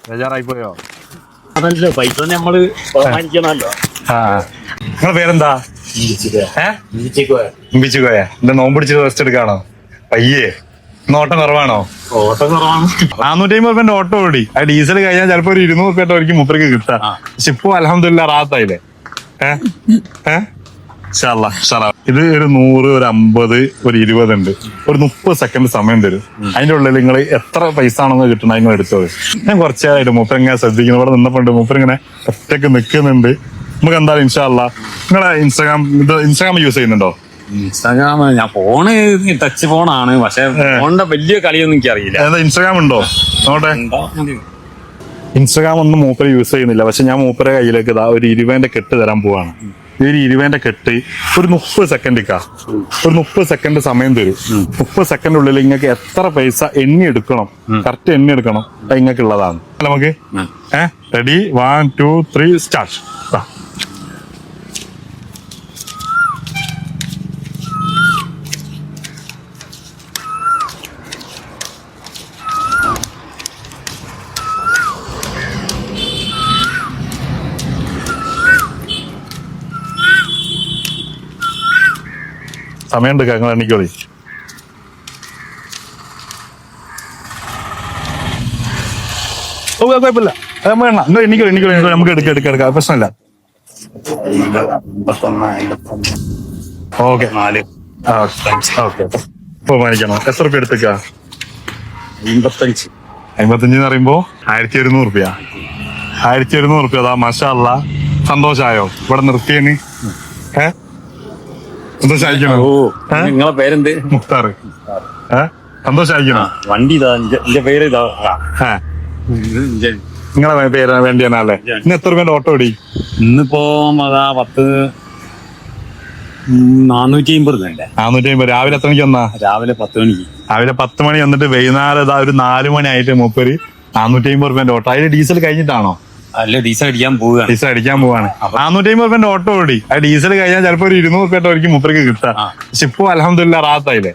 ബേജാറായി പോയോ? അതല്ലോ പൈസ നമ്മള് ബഹുമാനിക്കണല്ലോ. നിങ്ങളെ പേരെന്താ? ഇമ്പിച്ചുകോയ. എന്താ നോമ്പ് പിടിച്ച് റെസ്റ്റ് എടുക്കാണോ? പയ്യേ ഓട്ടം കുറവാണോ? ഓട്ടം കുറവാണ്. 450 ഓട്ടോ ഓടി. ആ ഡീസൽ കഴിഞ്ഞാൽ ചിലപ്പോ ഒരു 200 ഒരിക്കും മുപ്പർക്ക് കിട്ടാം. പക്ഷെ ഇപ്പൊ അൽഹംദുലില്ലാ റാത്തായില്ലേ? ഇത് ഒരു 100, ഒരു 50, ഒരു 20 ഉണ്ട്. ഒരു 30 സെക്കൻഡ് സമയം തരും. അതിന്റെ ഉള്ളിൽ നിങ്ങൾ എത്ര പൈസ ആണെന്ന് കിട്ടണം നിങ്ങൾ എടുത്തത്. ഞാൻ കുറച്ചായിട്ട് മൂപ്പർ ഇങ്ങനെ ശ്രദ്ധിക്കുന്നു. ഇവിടെ നിന്നപ്പോണ്ട് മൂപ്പർ ഇങ്ങനെ ഒറ്റക്ക് നിൽക്കുന്നുണ്ട്. നമുക്ക് എന്തായാലും ഇൻഷാ അല്ലാ. നിങ്ങളെ ഇൻസ്റ്റാഗ്രാം യൂസ് ചെയ്യുന്നുണ്ടോ? ഇൻസ്റ്റാഗ്രാം ഞാൻ ഫോണ് ടച്ച് ഫോണാണ്. പക്ഷെ ഫോണിന്റെ വലിയ കളിയൊന്നും എനിക്ക് അറിയില്ല. ഇൻസ്റ്റാഗ്രാം ഉണ്ടോ? നോട്ടെ. ഇൻസ്റ്റാഗ്രാം ഒന്നും മൂപ്പര് യൂസ് ചെയ്യുന്നില്ല. പക്ഷെ ഞാൻ മൂപ്പരെ കയ്യിലേക്ക് ഇതാ ഒരു 20 കെട്ട് തരാൻ പോവാണ്. ഈ ഒരു 20 കെട്ട് ഒരു 30 സെക്കൻഡിക്കാ. ഒരു 30 സെക്കൻഡ് സമയം തരും. 30 സെക്കൻഡ് ഉള്ളിൽ നിങ്ങൾക്ക് എത്ര പൈസ എണ്ണി എടുക്കണം, കറക്റ്റ് എണ്ണി എടുക്കണം, അത് നിങ്ങൾക്ക് ഉള്ളതാണ്. നമുക്ക് റെഡി 1 2 3 സ്റ്റാർട്ട്. സമയം എടുക്കാം, നിങ്ങൾ എണ്ണിക്കോളി. കുഴപ്പമില്ല, എണ്ണിക്കോളി. നമുക്ക് എടുക്കാം, പ്രശ്നമില്ല. ഓക്കെ, 4. ഓക്കെ, ബഹുമാനിക്കണം. എത്ര റുപ്യ എടുത്തേക്ക? 55. 55 എന്ന് പറയുമ്പോ 1200 റുപ്യ. 1200 റുപ്യ. അതാ മാഷാ അല്ലാ. സന്തോഷായോ ഇവിടെ നിർത്തിയന്? നിങ്ങളെ പേരെന്ത്? മുഖ്താർ. സന്തോഷായിരിക്കണോ? വണ്ടി ഇതാ, എന്റെ പേര് ഇതാ. നിങ്ങളെ പേര് വേണ്ടിയാണല്ലേ? ഇന്ന് എത്ര രൂപ ഓട്ടോ ഓടി? ഇന്നിപ്പോ അതാ 450. 450. രാവിലെ എത്ര മണിക്ക് വന്നാ? രാവിലെ 10 മണിക്ക്. രാവിലെ 10 മണി വന്നിട്ട് വൈകുന്നേരം ഇതാ ഒരു 4 മണി ആയിട്ട് മൂപ്പര് 450 രൂപ ഓട്ടോ. അതിൽ ഡീസൽ കഴിഞ്ഞിട്ടാണോ? അല്ല, ഡീസൽ അടിക്കാൻ പോവുകയാണ്. 450 രൂപ ഓട്ടോ ഓടി. ആ ഡീസൽ കഴിഞ്ഞാൽ ചിലപ്പോ ഒരു 200 ഒരിക്കും മുപ്പർക്ക് കിട്ടാം. പക്ഷെ ഇപ്പൊ അൽഹംദുലില്ലാ റാത്തായില്ലേ?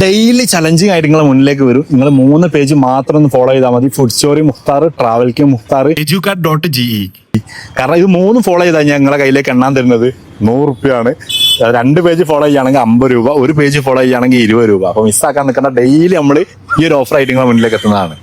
ഡെയിലി ചലഞ്ചിങ് ആയിട്ട് നിങ്ങളെ മുന്നിലേക്ക് വരും. നിങ്ങൾ 3 പേജ് മാത്രം ഒന്ന് ഫോളോ ചെയ്താൽ മതി. Food story Mukhtar, travel K Mukhtar, educat.ge. കാരണം ഇത് 3 ഫോളോ ചെയ്താൽ ഞങ്ങളെ കയ്യിലേക്ക് എണ്ണാൻ തരുന്നത് 100 റുപ്യാണ്. 2 പേജ് ഫോളോ ചെയ്യുകയാണെങ്കിൽ 50 രൂപ, 1 പേജ് ഫോളോ ചെയ്യുകയാണെങ്കിൽ 20 രൂപ. അപ്പൊ മിസ്സാക്കാൻ നിൽക്കുന്ന ഡെയിലി നമ്മൾ ഈ ഒരു ഓഫർ ആയിട്ട് നിങ്ങളെ മുന്നിലേക്ക് എത്തുന്നതാണ്.